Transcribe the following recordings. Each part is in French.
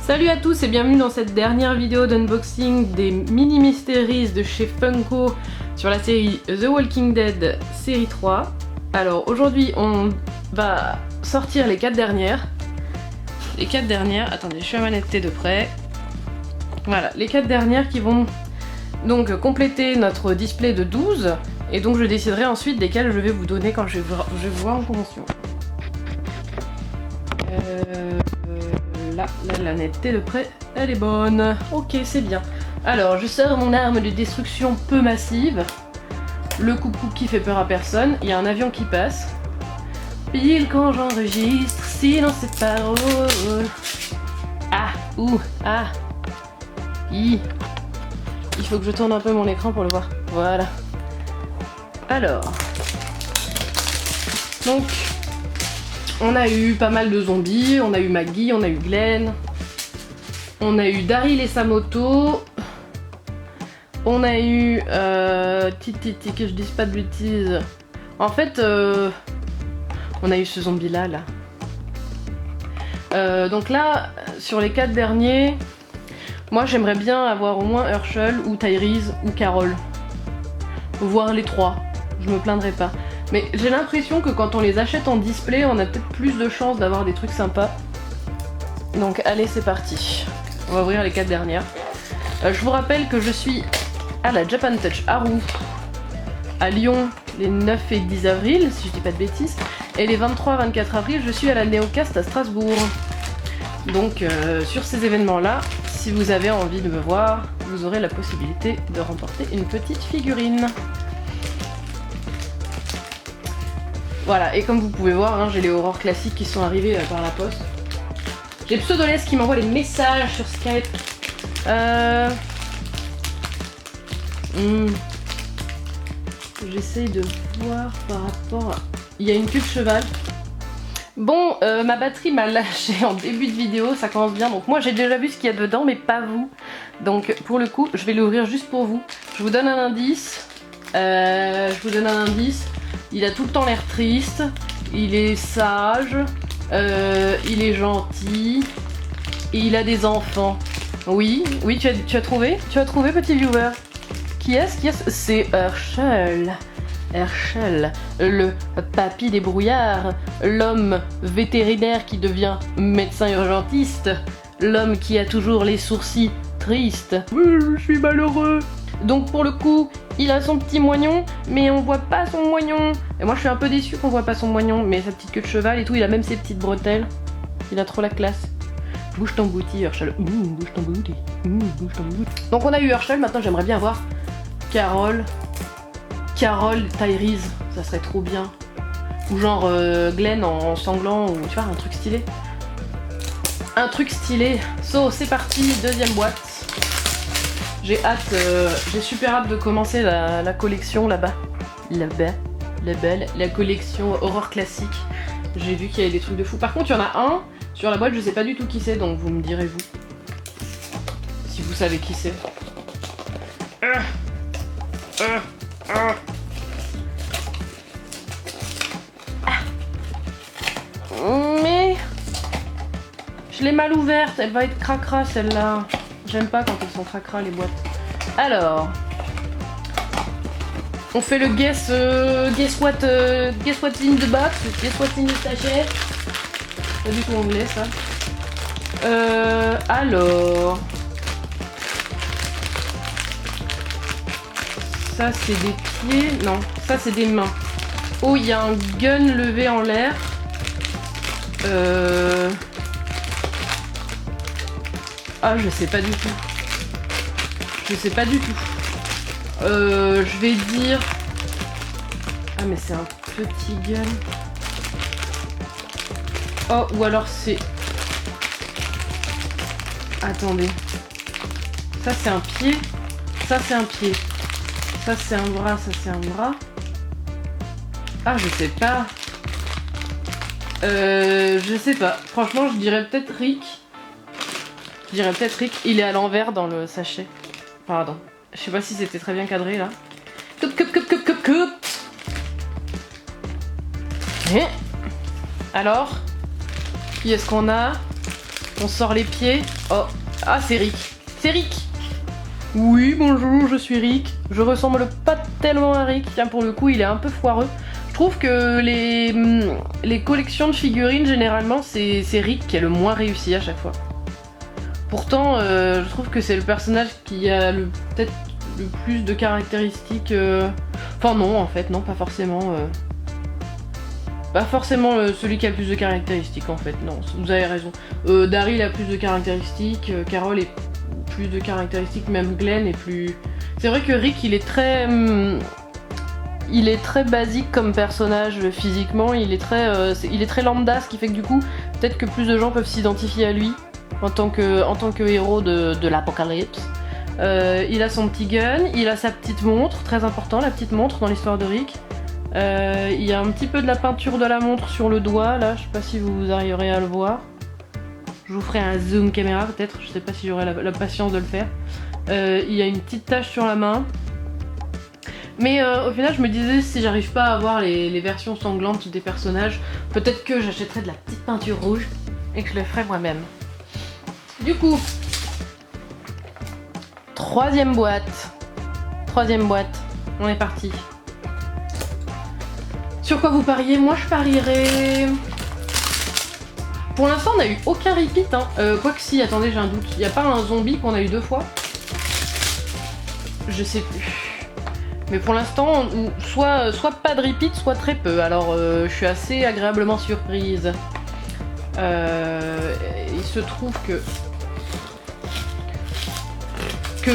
Salut à tous et bienvenue dans cette dernière vidéo d'unboxing des mini mysteries de chez Funko sur la série The Walking Dead série 3. Alors aujourd'hui on va sortir les 4 dernières. Les 4 dernières, attendez, je suis à ma netteté de près. Voilà, les 4 dernières qui vont donc compléter notre display de 12. Et donc je déciderai ensuite desquelles je vais vous donner quand je vais vous voir en convention. Là, la netteté de près, elle est bonne. Ok, c'est bien. Alors, je sors mon arme de destruction peu massive. Le coucou qui fait peur à personne. Il y a un avion qui passe. Pile quand j'enregistre, sinon c'est parole. Ah, ouh, ah. Il faut que je tourne un peu mon écran pour le voir. Voilà. Alors. Donc. On a eu pas mal de zombies, on a eu Maggie, on a eu Glenn, on a eu Daryl et sa moto, on a eu Titi, que je dise pas de bêtises. En fait, on a eu ce zombie là. Donc là, sur les 4 derniers, moi j'aimerais bien avoir au moins Herschel ou Tyrese ou Carol. Voire les 3, je me plaindrai pas. Mais j'ai l'impression que quand on les achète en display, on a peut-être plus de chances d'avoir des trucs sympas. Donc allez, c'est parti. On va ouvrir les 4 dernières. Je vous rappelle que je suis à la Japan Touch à Rouen, à Lyon, les 9 et 10 avril, si je dis pas de bêtises. Et les 23 et 24 avril, je suis à la Neocast à Strasbourg. Donc sur ces événements-là, si vous avez envie de me voir, vous aurez la possibilité de remporter une petite figurine. Voilà, et comme vous pouvez voir, hein, j'ai les horreurs classiques qui sont arrivées par la poste. J'ai Pseudoless qui m'envoie les messages sur Skype. J'essaye de voir par rapport à... Il y a une queue de cheval. Bon, ma batterie m'a lâché en début de vidéo, ça commence bien. Donc moi j'ai déjà vu ce qu'il y a dedans, mais pas vous. Donc pour le coup, je vais l'ouvrir juste pour vous. Je vous donne un indice. Il a tout le temps l'air triste, il est sage, il est gentil, et il a des enfants. Oui, tu as trouvé? Tu as trouvé, petit viewer? Qui est-ce? C'est Herschel. Herschel, le papy des brouillards, l'homme vétérinaire qui devient médecin urgentiste, l'homme qui a toujours les sourcils tristes. Je suis malheureux. Donc pour le coup, il a son petit moignon, mais on voit pas son moignon. Et moi je suis un peu déçue qu'on voit pas son moignon, mais sa petite queue de cheval et tout, il a même ses petites bretelles. Il a trop la classe. Bouge ton bouti, Herschel. Bouge ton bouti. Bouge ton bouti. Donc on a eu Herschel, maintenant j'aimerais bien avoir Carol, Tyrese, ça serait trop bien. Ou genre Glenn en sanglant, ou tu vois, un truc stylé. Un truc stylé. So, c'est parti, deuxième boîte. J'ai hâte, j'ai super hâte de commencer la collection là-bas. La collection horreur classique. J'ai vu qu'il y avait des trucs de fou. Par contre, il y en a un sur la boîte, je sais pas du tout qui c'est, donc vous me direz vous. Si vous savez qui c'est. Mais je l'ai mal ouverte, elle va être cracra celle-là. J'aime pas quand elles sont cracra les boîtes. Alors, on fait le guess what in the box, guess what in the sachet. Pas du tout anglais ça. Alors, ça c'est des pieds, non, ça c'est des mains. Oh, il y a un gun levé en l'air. Ah, je sais pas du tout. Je vais dire... Ah, mais c'est un petit gun. Oh, ou alors c'est... Attendez. Ça, c'est un pied. Ça, c'est un pied. Ça, c'est un bras. Ça, c'est un bras. Ah, je sais pas. Je sais pas. Franchement, je dirais peut-être Rick. Il est à l'envers dans le sachet. Pardon. Je sais pas si c'était très bien cadré là. Coupe. Alors, qui est-ce qu'on a? On sort les pieds. Oh, ah c'est Rick. C'est Rick. Oui, bonjour, je suis Rick. Je ressemble pas tellement à Rick. Tiens, pour le coup, il est un peu foireux. Je trouve que les collections de figurines, généralement, c'est Rick qui est le moins réussi à chaque fois. Pourtant, je trouve que c'est le personnage qui a peut-être le plus de caractéristiques... Enfin non, en fait, non, pas forcément... Pas forcément celui qui a le plus de caractéristiques, en fait, non, vous avez raison. Daryl a plus de caractéristiques, Carol est plus de caractéristiques, même Glenn est plus... C'est vrai que Rick, il est très basique comme personnage physiquement, il est très lambda, ce qui fait que du coup, peut-être que plus de gens peuvent s'identifier à lui en tant que héros de l'apocalypse. Il a son petit gun, il a sa petite montre, très important la petite montre dans l'histoire de Rick. Il y a un petit peu de la peinture de la montre sur le doigt, là, je sais pas si vous arriverez à le voir. Je vous ferai un zoom caméra peut-être, je sais pas si j'aurai la patience de le faire. Il y a une petite tache sur la main. Mais au final, je me disais, si j'arrive pas à avoir les versions sanglantes des personnages, peut-être que j'achèterai de la petite peinture rouge et que je le ferai moi-même. Du coup, troisième boîte, on est parti. Sur quoi vous pariez? Moi je parierais... Pour l'instant on a eu aucun repeat, hein. Quoique si, attendez, j'ai un doute. Il n'y a pas un zombie qu'on a eu 2 fois? Je sais plus. Mais pour l'instant, soit pas de repeat, soit très peu. Alors je suis assez agréablement surprise. Il se trouve que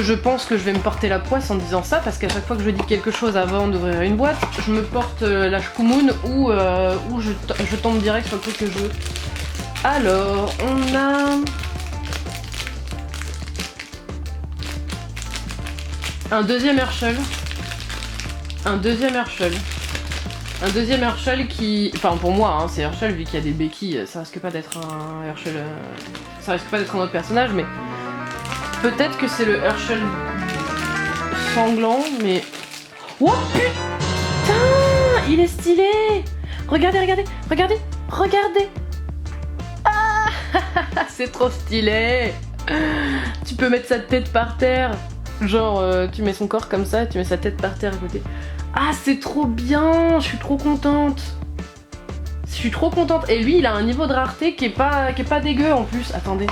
je pense que je vais me porter la poisse en disant ça, parce qu'à chaque fois que je dis quelque chose avant d'ouvrir une boîte, je me porte la shkumoun ou je tombe direct sur le truc que je veux. Alors, on a... un deuxième Herschel. Un deuxième Herschel qui... Enfin, pour moi, hein, c'est Herschel, vu qu'il y a des béquilles, ça risque pas d'être un Herschel... Ça risque pas d'être un autre personnage, mais... Peut-être que c'est le Herschel sanglant, mais... Oh putain! Il est stylé! Regardez, regardez, regardez, regardez! Ah! C'est trop stylé! Tu peux mettre sa tête par terre. Genre, tu mets son corps comme ça, tu mets sa tête par terre à côté. Ah, c'est trop bien! Je suis trop contente! Je suis trop contente! Et lui, il a un niveau de rareté qui est pas dégueu en plus. Attendez.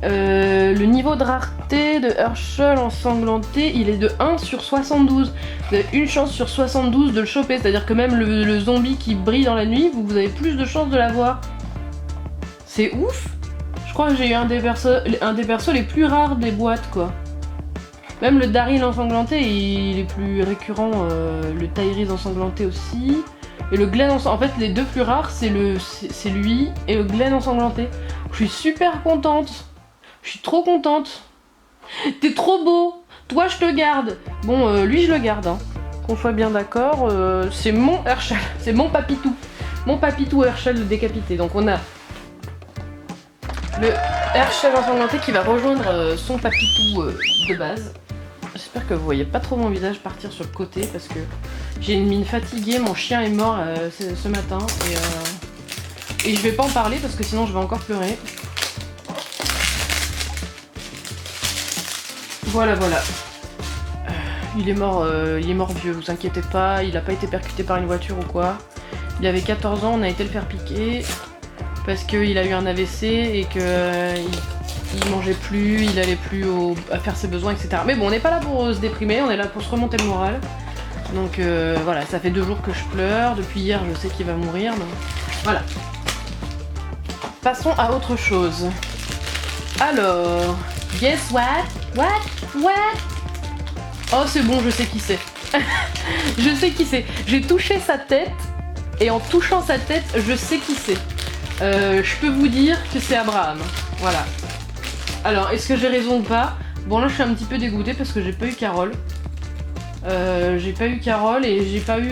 Le niveau de rareté de Herschel ensanglanté, il est de 1 sur 72. Vous avez une chance sur 72 de le choper, c'est-à-dire que même le zombie qui brille dans la nuit, vous avez plus de chances de l'avoir. C'est ouf! Je crois que j'ai eu un des persos les plus rares des boîtes, quoi. Même le Daryl ensanglanté, il est plus récurrent, le Tyrese ensanglanté aussi. Et le Glenn ensanglanté, en fait les deux plus rares, c'est lui et le Glenn ensanglanté. Je suis super contente! Je suis trop contente. T'es trop beau. Toi, je te garde. Bon, lui, je le garde. Hein. Qu'on soit bien d'accord. C'est mon Herschel. C'est mon papitou. Mon papitou Herschel le décapité. Donc, on a le Herschel ensanglanté qui va rejoindre son papitou de base. J'espère que vous voyez pas trop mon visage partir sur le côté parce que j'ai une mine fatiguée. Mon chien est mort ce matin. Et je vais pas en parler parce que sinon, je vais encore pleurer. Voilà, voilà. Il est mort vieux, vous inquiétez pas, il a pas été percuté par une voiture ou quoi. Il avait 14 ans, on a été le faire piquer parce qu'il a eu un AVC et que il mangeait plus, il allait plus à faire ses besoins, etc. Mais bon, on n'est pas là pour se déprimer, on est là pour se remonter le moral. Donc voilà, ça fait 2 jours que je pleure, depuis hier je sais qu'il va mourir, donc voilà. Passons à autre chose. Alors, guess what? What? Oh c'est bon, je sais qui c'est. Je sais qui c'est. J'ai touché sa tête et en touchant sa tête, je sais qui c'est. Je peux vous dire que c'est Abraham. Voilà. Alors, est-ce que j'ai raison ou pas? Bon là, je suis un petit peu dégoûtée parce que j'ai pas eu Carole. J'ai pas eu Carole et j'ai pas eu...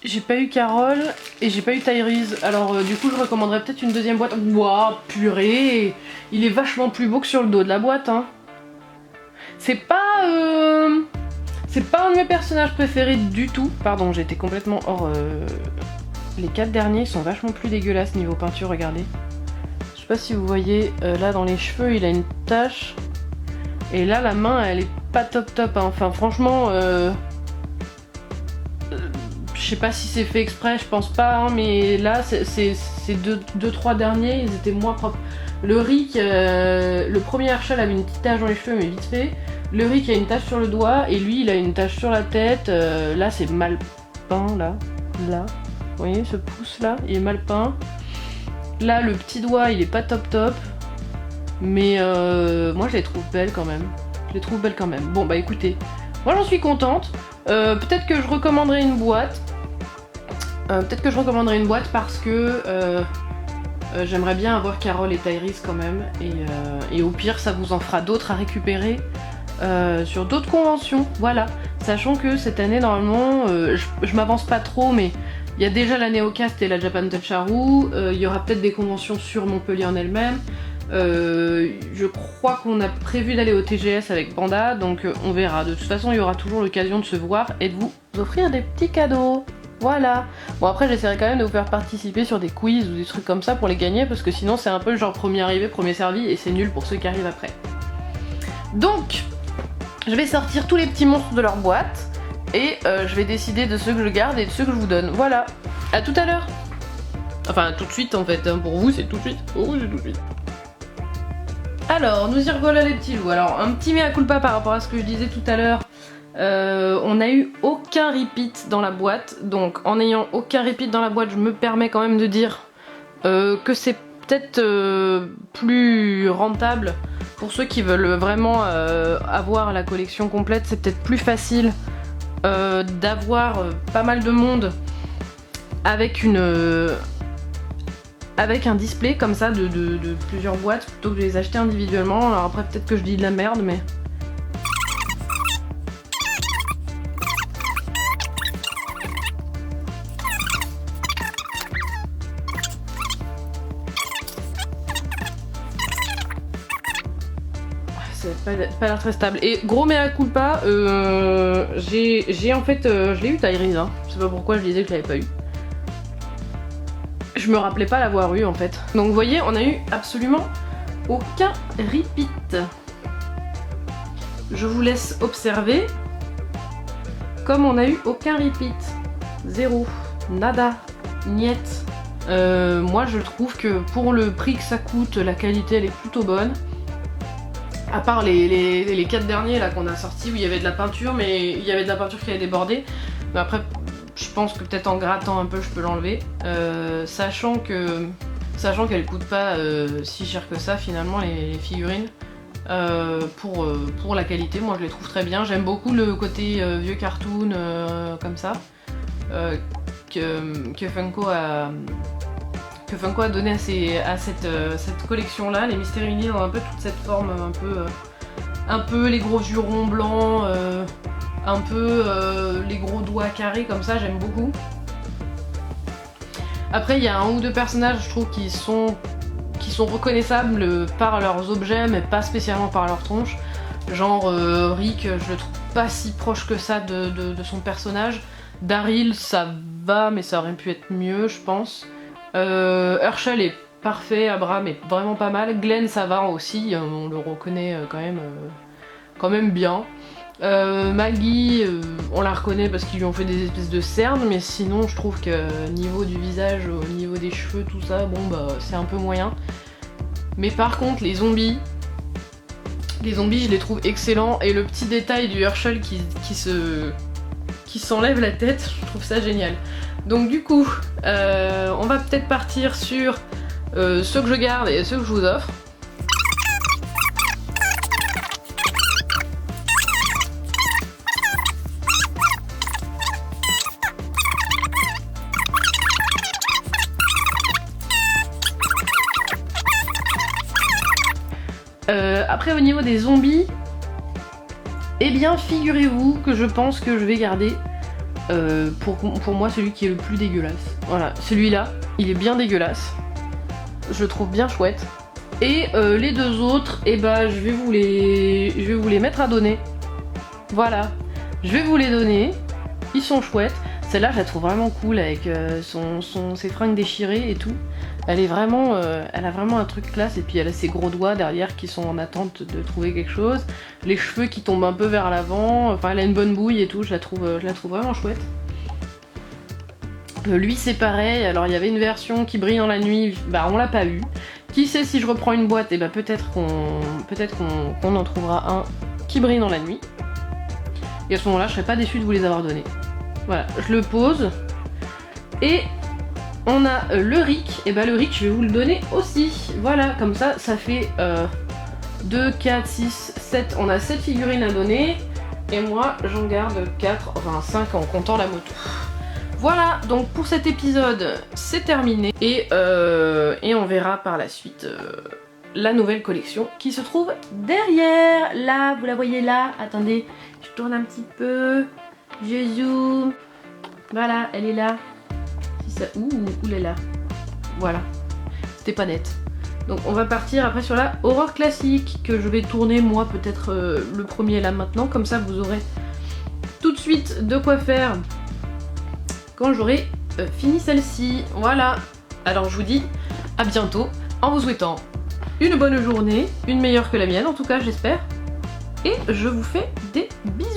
J'ai pas eu Carole et j'ai pas eu Tyrese. Alors du coup je recommanderais peut-être une deuxième boîte. Ouah, purée! Il est vachement plus beau que sur le dos de la boîte, hein. C'est pas un de mes personnages préférés du tout. Pardon, j'ai été complètement les 4 derniers sont vachement plus dégueulasses niveau peinture, regardez. Je sais pas si vous voyez, là dans les cheveux il a une tache. Et là la main elle est pas top hein. Enfin franchement, je sais pas si c'est fait exprès, je pense pas, hein, mais là ces 2-3 derniers ils étaient moins propres. Le Rick, le premier Herschel avait une petite tache dans les cheveux mais vite fait. Le Rick a une tache sur le doigt et lui il a une tache sur la tête. Là c'est mal peint, là. Vous voyez ce pouce là, il est mal peint. Là le petit doigt il est pas top. Mais moi je les trouve belles quand même. Bon bah écoutez, moi j'en suis contente. Peut-être que je recommanderai une boîte. Parce que j'aimerais bien avoir Carole et Tyrese quand même. Et au pire ça vous en fera d'autres à récupérer sur d'autres conventions. Voilà. Sachant que cette année normalement, je m'avance pas trop mais il y a déjà la Neocast et la Japan Touch Haru. Il y aura peut-être des conventions sur Montpellier en elle-même. Je crois qu'on a prévu d'aller au TGS avec Panda, donc on verra. De toute façon, il y aura toujours l'occasion de se voir et de vous offrir des petits cadeaux. Voilà. Bon après, j'essaierai quand même de vous faire participer sur des quiz ou des trucs comme ça pour les gagner, parce que sinon c'est un peu le genre premier arrivé, premier servi, et c'est nul pour ceux qui arrivent après. Donc, je vais sortir tous les petits monstres de leur boîte, et je vais décider de ceux que je garde et de ceux que je vous donne. Voilà. À tout à l'heure. Enfin, tout de suite en fait. Hein. Pour vous, c'est tout de suite. Alors, nous y revoilà les petits loups. Alors, un petit mea culpa par rapport à ce que je disais tout à l'heure. On n'a eu aucun repeat dans la boîte. Donc, en n'ayant aucun repeat dans la boîte, je me permets quand même de dire que c'est peut-être plus rentable pour ceux qui veulent vraiment avoir la collection complète. C'est peut-être plus facile d'avoir pas mal de monde avec avec un display comme ça de plusieurs boîtes plutôt que de les acheter individuellement. Alors après peut-être que je dis de la merde mais... c'est pas l'air très stable. Et gros mea culpa, j'ai en fait... je l'ai eu Tyrese, hein. Je sais pas pourquoi je disais que je l'avais pas eu. Je me rappelais pas l'avoir eu en fait. Donc vous voyez, on a eu absolument aucun repeat. Je vous laisse observer. Comme on a eu aucun repeat. Zéro. Nada. Niet. Moi je trouve que pour le prix que ça coûte, la qualité elle est plutôt bonne. À part les 4 derniers là qu'on a sortis où il y avait de la peinture, mais il y avait de la peinture qui avait débordé. Mais après... je pense que peut-être en grattant un peu je peux l'enlever, sachant qu'elles coûtent pas si cher que ça finalement les figurines, pour la qualité. Moi je les trouve très bien, j'aime beaucoup le côté vieux cartoon comme ça que Funko a donné à cette collection là. Les Mystères Unis ont un peu toute cette forme un peu les gros yeux ronds blancs, un peu les gros doigts carrés comme ça, j'aime beaucoup. Après il y a un ou deux personnages je trouve qui sont reconnaissables par leurs objets mais pas spécialement par leur tronche. Genre Rick, je le trouve pas si proche que ça de son personnage. Daryl ça va mais ça aurait pu être mieux je pense. Herschel est parfait, Abraham est vraiment pas mal. Glenn ça va aussi, on le reconnaît quand même bien. Maggie, on la reconnaît parce qu'ils lui ont fait des espèces de cernes, mais sinon je trouve que niveau du visage, au niveau des cheveux, tout ça, bon bah c'est un peu moyen. Mais par contre les zombies je les trouve excellents, et le petit détail du Herschel qui s'enlève la tête, je trouve ça génial. Donc du coup, on va peut-être partir sur ceux que je garde et ceux que je vous offre. Après au niveau des zombies, eh bien figurez-vous que je pense que je vais garder pour moi celui qui est le plus dégueulasse. Voilà, celui-là, il est bien dégueulasse. Je le trouve bien chouette. Et les deux autres, eh ben je vais vous les mettre à donner. Voilà, je vais vous les donner. Ils sont chouettes. Celle-là, je la trouve vraiment cool avec ses fringues déchirées et tout. Elle est vraiment, elle a vraiment un truc classe et puis elle a ses gros doigts derrière qui sont en attente de trouver quelque chose. Les cheveux qui tombent un peu vers l'avant, enfin elle a une bonne bouille et tout, je la trouve vraiment chouette. Lui c'est pareil, alors il y avait une version qui brille dans la nuit, bah on l'a pas eu. Qui sait si je reprends une boîte, et bah peut-être qu'on en trouvera un qui brille dans la nuit. Et à ce moment-là, je serais pas déçue de vous les avoir donnés. Voilà, je le pose. Et on a le RIC, et bah le RIC je vais vous le donner aussi. Voilà, comme ça, ça fait 2, 4, 6, 7, on a 7 figurines à donner. Et moi j'en garde 4, enfin 5 en comptant la moto. Voilà, donc pour cet épisode, c'est terminé. Et on verra par la suite la nouvelle collection qui se trouve derrière. Là, vous la voyez là. Attendez, je tourne un petit peu. Je zoome. Voilà, elle est là. Si ça... Ouh, elle est là. Voilà. C'était pas net. Donc on va partir après sur la horreur classique que je vais tourner moi peut-être le premier là maintenant. Comme ça vous aurez tout de suite de quoi faire quand j'aurai fini celle-ci. Voilà. Alors je vous dis à bientôt en vous souhaitant une bonne journée, une meilleure que la mienne en tout cas j'espère. Et je vous fais des bisous.